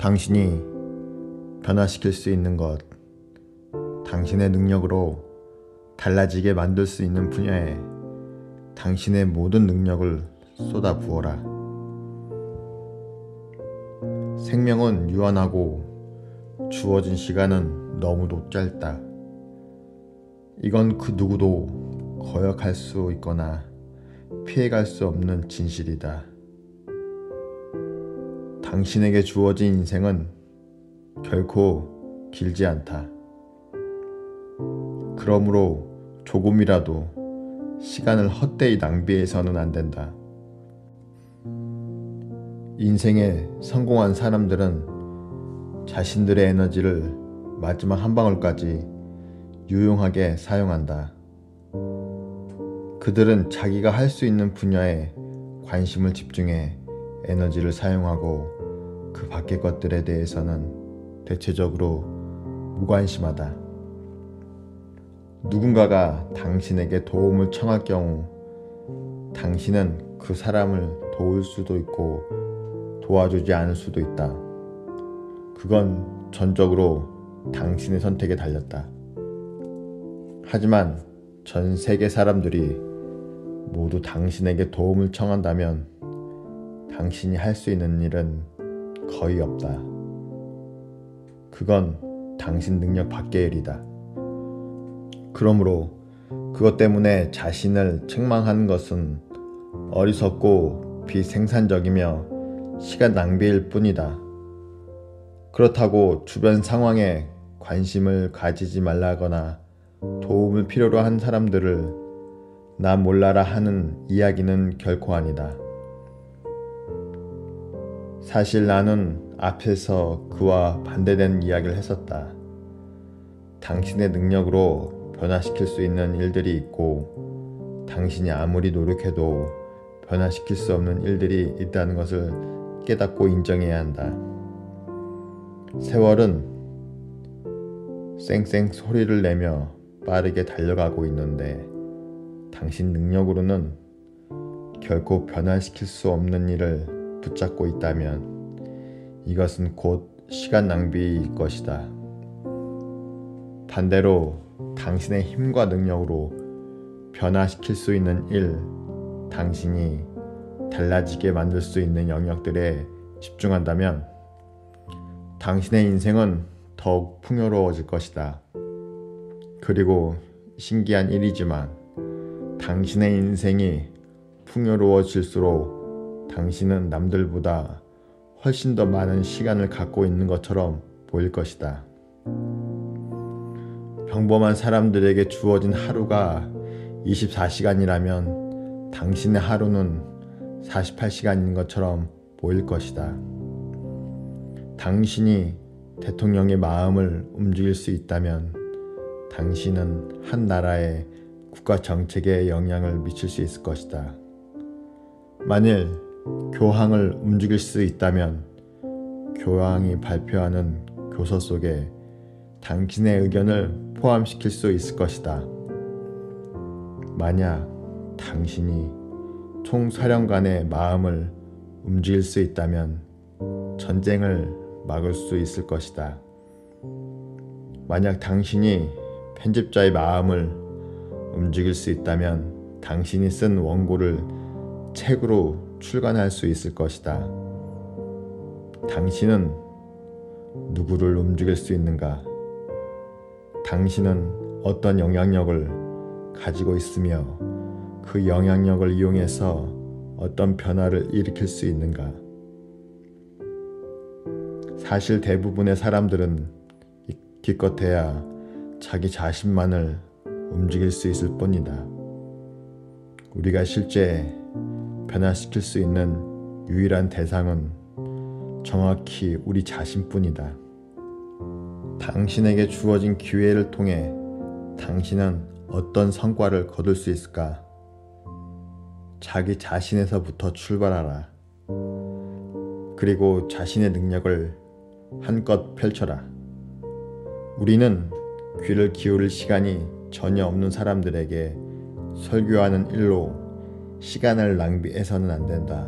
당신이 변화시킬 수 있는 것, 당신의 능력으로 달라지게 만들 수 있는 분야에 당신의 모든 능력을 쏟아 부어라. 생명은 유한하고 주어진 시간은 너무도 짧다. 이건 그 누구도 거역할 수 있거나 피해갈 수 없는 진실이다. 당신에게 주어진 인생은 결코 길지 않다. 그러므로 조금이라도 시간을 헛되이 낭비해서는 안 된다. 인생에 성공한 사람들은 자신들의 에너지를 마지막 한 방울까지 유용하게 사용한다. 그들은 자기가 할 수 있는 분야에 관심을 집중해 에너지를 사용하고 그 밖의 것들에 대해서는 대체적으로 무관심하다. 누군가가 당신에게 도움을 청할 경우 당신은 그 사람을 도울 수도 있고 도와주지 않을 수도 있다. 그건 전적으로 당신의 선택에 달렸다. 하지만 전 세계 사람들이 모두 당신에게 도움을 청한다면 당신이 할 수 있는 일은 거의 없다. 그건 당신 능력 밖의 일이다. 그러므로 그것 때문에 자신을 책망하는 것은 어리석고 비생산적이며 시간 낭비일 뿐이다. 그렇다고 주변 상황에 관심을 가지지 말라거나 도움을 필요로 한 사람들을 나 몰라라 하는 이야기는 결코 아니다. 사실 나는 앞에서 그와 반대되는 이야기를 했었다. 당신의 능력으로 변화시킬 수 있는 일들이 있고 당신이 아무리 노력해도 변화시킬 수 없는 일들이 있다는 것을 깨닫고 인정해야 한다. 세월은 쌩쌩 소리를 내며 빠르게 달려가고 있는데 당신 능력으로는 결코 변화시킬 수 없는 일을 붙잡고 있다면 이것은 곧 시간 낭비일 것이다. 반대로 당신의 힘과 능력으로 변화시킬 수 있는 일, 당신이 달라지게 만들 수 있는 영역들에 집중한다면 당신의 인생은 더욱 풍요로워질 것이다. 그리고 신기한 일이지만 당신의 인생이 풍요로워질수록 당신은 남들보다 훨씬 더 많은 시간을 갖고 있는 것처럼 보일 것이다. 평범한 사람들에게 주어진 하루가 24시간이라면 당신의 하루는 48시간인 것처럼 보일 것이다. 당신이 대통령의 마음을 움직일 수 있다면 당신은 한 나라의 국가 정책에 영향을 미칠 수 있을 것이다. 만일 교황을 움직일 수 있다면 교황이 발표하는 교서 속에 당신의 의견을 포함시킬 수 있을 것이다. 만약 당신이 총사령관의 마음을 움직일 수 있다면 전쟁을 막을 수 있을 것이다. 만약 당신이 편집자의 마음을 움직일 수 있다면 당신이 쓴 원고를 책으로 출간할 수 있을 것이다. 당신은 누구를 움직일 수 있는가? 당신은 어떤 영향력을 가지고 있으며 그 영향력을 이용해서 어떤 변화를 일으킬 수 있는가? 사실 대부분의 사람들은 기껏해야 자기 자신만을 움직일 수 있을 뿐이다. 우리가 실제 변화시킬 수 있는 유일한 대상은 정확히 우리 자신뿐이다. 당신에게 주어진 기회를 통해 당신은 어떤 성과를 거둘 수 있을까? 자기 자신에서부터 출발하라. 그리고 자신의 능력을 한껏 펼쳐라. 우리는 귀를 기울일 시간이 전혀 없는 사람들에게 설교하는 일로 시간을 낭비해서는 안 된다.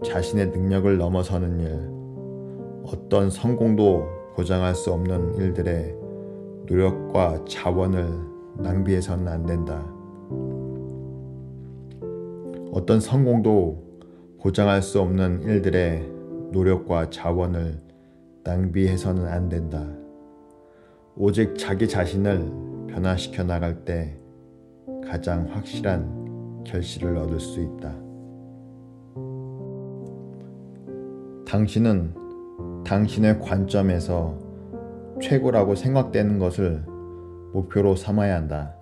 자신의 능력을 넘어서는 일, 어떤 성공도 보장할 수 없는 일들에 노력과 자원을 낭비해서는 안 된다. 어떤 성공도 보장할 수 없는 일들에 노력과 자원을 낭비해서는 안 된다. 오직 자기 자신을 변화시켜 나갈 때 가장 확실한 결실을 얻을 수 있다. 당신은 당신의 관점에서 최고라고 생각되는 것을 목표로 삼아야 한다.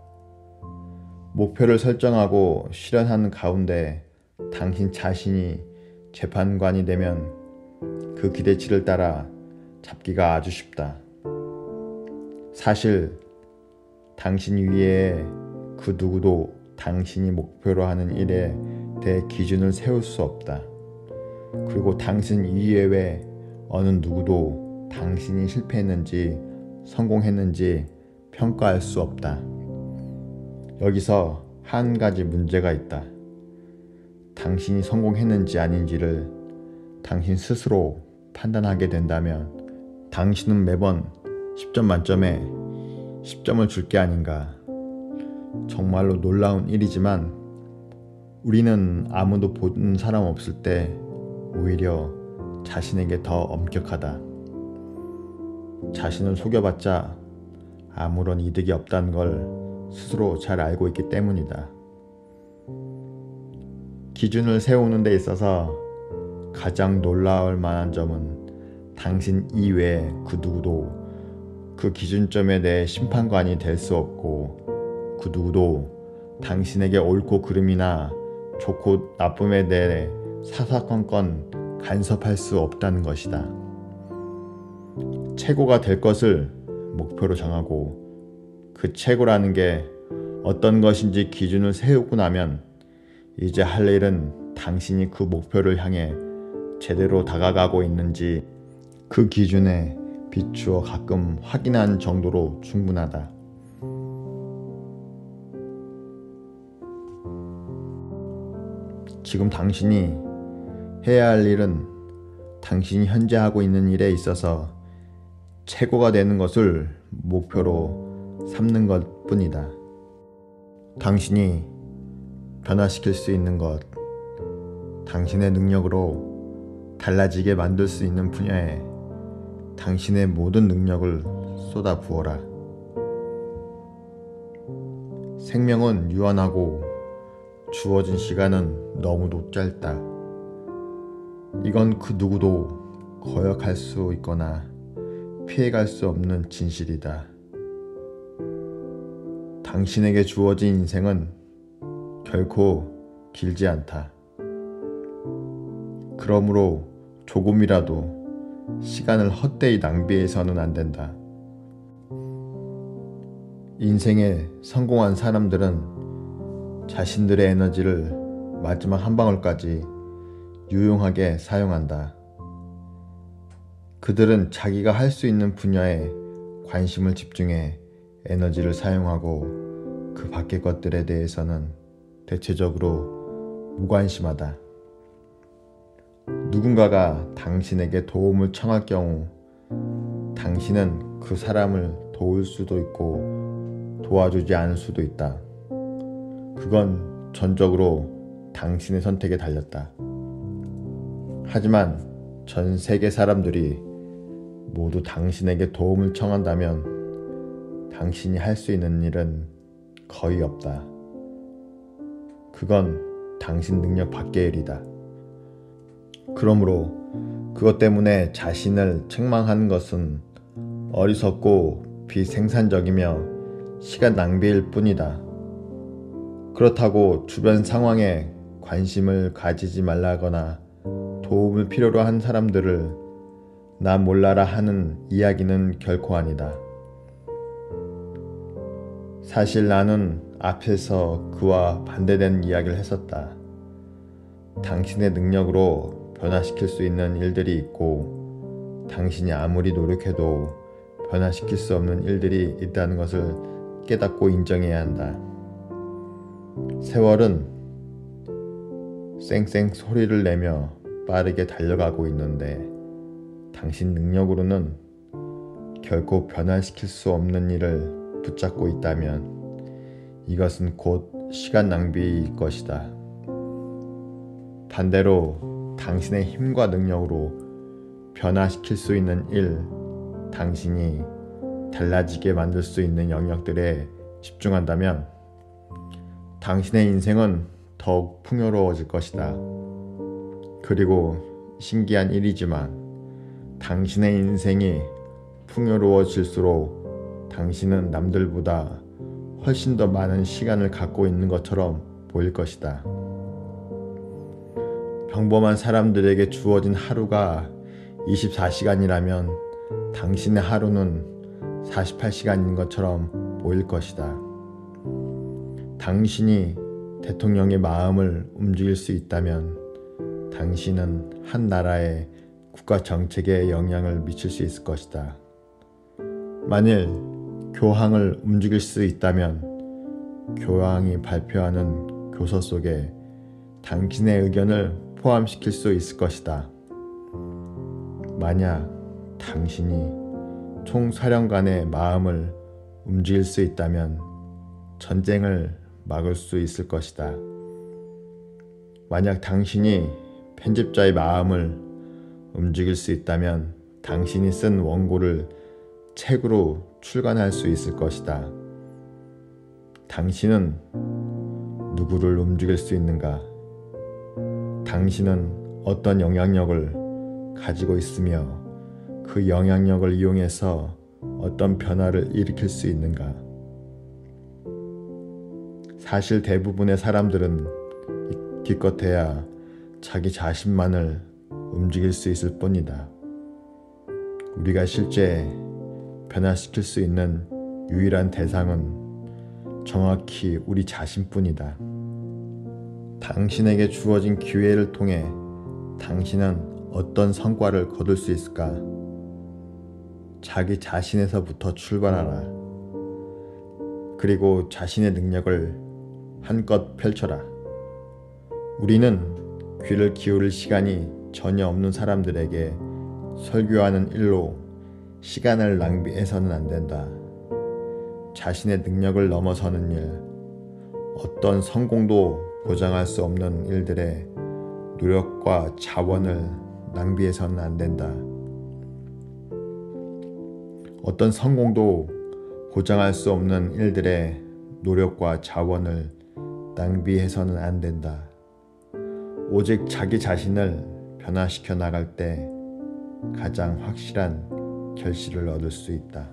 목표를 설정하고 실현하는 가운데 당신 자신이 재판관이 되면 그 기대치를 따라 잡기가 아주 쉽다. 사실 당신 위에 그 누구도 당신이 목표로 하는 일에 대해 기준을 세울 수 없다. 그리고 당신 이외의 어느 누구도 당신이 실패했는지 성공했는지 평가할 수 없다. 여기서 한 가지 문제가 있다. 당신이 성공했는지 아닌지를 당신 스스로 판단하게 된다면 당신은 매번 10점 만점에 10점을 줄 게 아닌가. 정말로 놀라운 일이지만 우리는 아무도 보는 사람 없을 때 오히려 자신에게 더 엄격하다. 자신을 속여봤자 아무런 이득이 없다는 걸 스스로 잘 알고 있기 때문이다. 기준을 세우는 데 있어서 가장 놀라울 만한 점은 당신 이외에 그 누구도 그 기준점에 대해 심판관이 될 수 없고 그 누구도 당신에게 옳고 그름이나 좋고 나쁨에 대해 사사건건 간섭할 수 없다는 것이다. 최고가 될 것을 목표로 정하고 그 최고라는 게 어떤 것인지 기준을 세우고 나면 이제 할 일은 당신이 그 목표를 향해 제대로 다가가고 있는지 그 기준에 비추어 가끔 확인한 정도로 충분하다. 지금 당신이 해야 할 일은 당신이 현재 하고 있는 일에 있어서 최고가 되는 것을 목표로 삼는 것 뿐이다. 당신이 변화시킬 수 있는 것, 당신의 능력으로 달라지게 만들 수 있는 분야에 당신의 모든 능력을 쏟아 부어라. 생명은 유한하고 주어진 시간은 너무도 짧다. 이건 그 누구도 거역할 수 있거나 피해갈 수 없는 진실이다. 당신에게 주어진 인생은 결코 길지 않다. 그러므로 조금이라도 시간을 헛되이 낭비해서는 안 된다. 인생에 성공한 사람들은 자신들의 에너지를 마지막 한 방울까지 유용하게 사용한다. 그들은 자기가 할 수 있는 분야에 관심을 집중해 에너지를 사용하고 그 밖의 것들에 대해서는 대체적으로 무관심하다. 누군가가 당신에게 도움을 청할 경우 당신은 그 사람을 도울 수도 있고 도와주지 않을 수도 있다. 그건 전적으로 당신의 선택에 달렸다. 하지만 전 세계 사람들이 모두 당신에게 도움을 청한다면 당신이 할 수 있는 일은 거의 없다. 그건 당신 능력 밖의 일이다. 그러므로 그것 때문에 자신을 책망하는 것은 어리석고 비생산적이며 시간 낭비일 뿐이다. 그렇다고 주변 상황에 관심을 가지지 말라거나 도움을 필요로 한 사람들을 나 몰라라 하는 이야기는 결코 아니다. 사실 나는 앞에서 그와 반대되는 이야기를 했었다. 당신의 능력으로 변화시킬 수 있는 일들이 있고 당신이 아무리 노력해도 변화시킬 수 없는 일들이 있다는 것을 깨닫고 인정해야 한다. 세월은 쌩쌩 소리를 내며 빠르게 달려가고 있는데 당신 능력으로는 결코 변화시킬 수 없는 일을 붙잡고 있다면 이것은 곧 시간 낭비일 것이다. 반대로 당신의 힘과 능력으로 변화시킬 수 있는 일, 당신이 달라지게 만들 수 있는 영역들에 집중한다면 당신의 인생은 더욱 풍요로워질 것이다. 그리고 신기한 일이지만 당신의 인생이 풍요로워질수록 당신은 남들보다 훨씬 더 많은 시간을 갖고 있는 것처럼 보일 것이다. 평범한 사람들에게 주어진 하루가 24시간이라면 당신의 하루는 48시간인 것처럼 보일 것이다. 당신이 대통령의 마음을 움직일 수 있다면 당신은 한 나라의 국가 정책에 영향을 미칠 수 있을 것이다. 만일 교황을 움직일 수 있다면 교황이 발표하는 교서 속에 당신의 의견을 포함시킬 수 있을 것이다. 만약 당신이 총사령관의 마음을 움직일 수 있다면 전쟁을 막을 수 있을 것이다. 만약 당신이 편집자의 마음을 움직일 수 있다면 당신이 쓴 원고를 책으로 출간할 수 있을 것이다. 당신은 누구를 움직일 수 있는가? 당신은 어떤 영향력을 가지고 있으며 그 영향력을 이용해서 어떤 변화를 일으킬 수 있는가? 사실 대부분의 사람들은 기껏해야 자기 자신만을 움직일 수 있을 뿐이다. 우리가 실제 변화시킬 수 있는 유일한 대상은 정확히 우리 자신뿐이다. 당신에게 주어진 기회를 통해 당신은 어떤 성과를 거둘 수 있을까? 자기 자신에서부터 출발하라. 그리고 자신의 능력을 한껏 펼쳐라. 우리는 귀를 기울일 시간이 전혀 없는 사람들에게 설교하는 일로 시간을 낭비해서는 안 된다. 자신의 능력을 넘어서는 일, 어떤 성공도 보장할 수 없는 일들에 노력과 자원을 낭비해서는 안 된다. 어떤 성공도 보장할 수 없는 일들에 노력과 자원을 낭비해서는 안 된다. 오직 자기 자신을 변화시켜 나갈 때 가장 확실한 결실을 얻을 수 있다.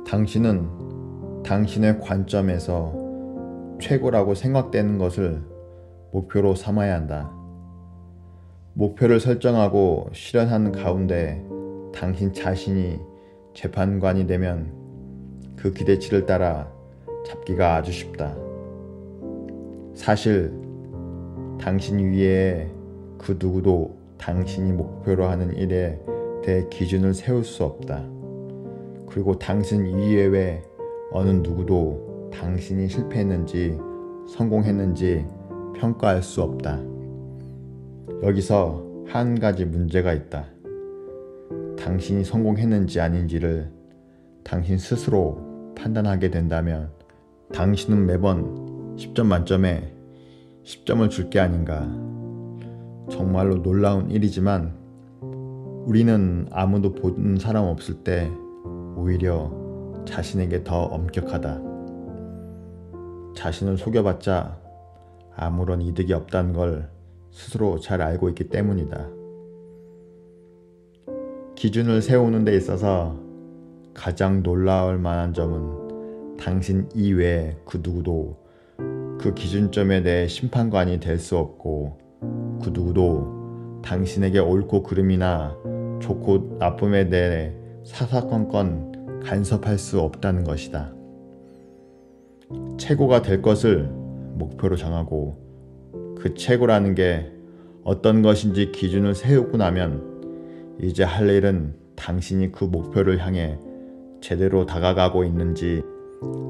당신은 당신의 관점에서 최고라고 생각되는 것을 목표로 삼아야 한다. 목표를 설정하고 실현하는 가운데 당신 자신이 재판관이 되면 그 기대치를 따라 잡기가 아주 쉽다. 사실 당신 위에 그 누구도 당신이 목표로 하는 일에 대해 기준을 세울 수 없다. 그리고 당신 이외의 어느 누구도 당신이 실패했는지 성공했는지 평가할 수 없다. 여기서 한 가지 문제가 있다. 당신이 성공했는지 아닌지를 당신 스스로 판단하게 된다면 당신은 매번 10점 만점에 10점을 줄 게 아닌가. 정말로 놀라운 일이지만 우리는 아무도 보는 사람 없을 때 오히려 자신에게 더 엄격하다. 자신을 속여봤자 아무런 이득이 없다는 걸 스스로 잘 알고 있기 때문이다. 기준을 세우는 데 있어서 가장 놀라울 만한 점은 당신 이외에 그 누구도 그 기준점에 대해 심판관이 될 수 없고 그 누구도 당신에게 옳고 그름이나 좋고 나쁨에 대해 사사건건 간섭할 수 없다는 것이다. 최고가 될 것을 목표로 정하고 그 최고라는 게 어떤 것인지 기준을 세우고 나면 이제 할 일은 당신이 그 목표를 향해 제대로 다가가고 있는지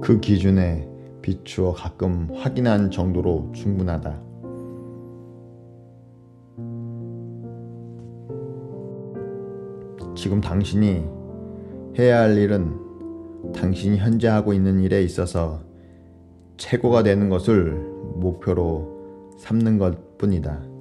그 기준에 비추어 가끔 확인한 정도로 충분하다. 지금 당신이 해야 할 일은 당신이 현재 하고 있는 일에 있어서 최고가 되는 것을 목표로 삼는 것 뿐이다.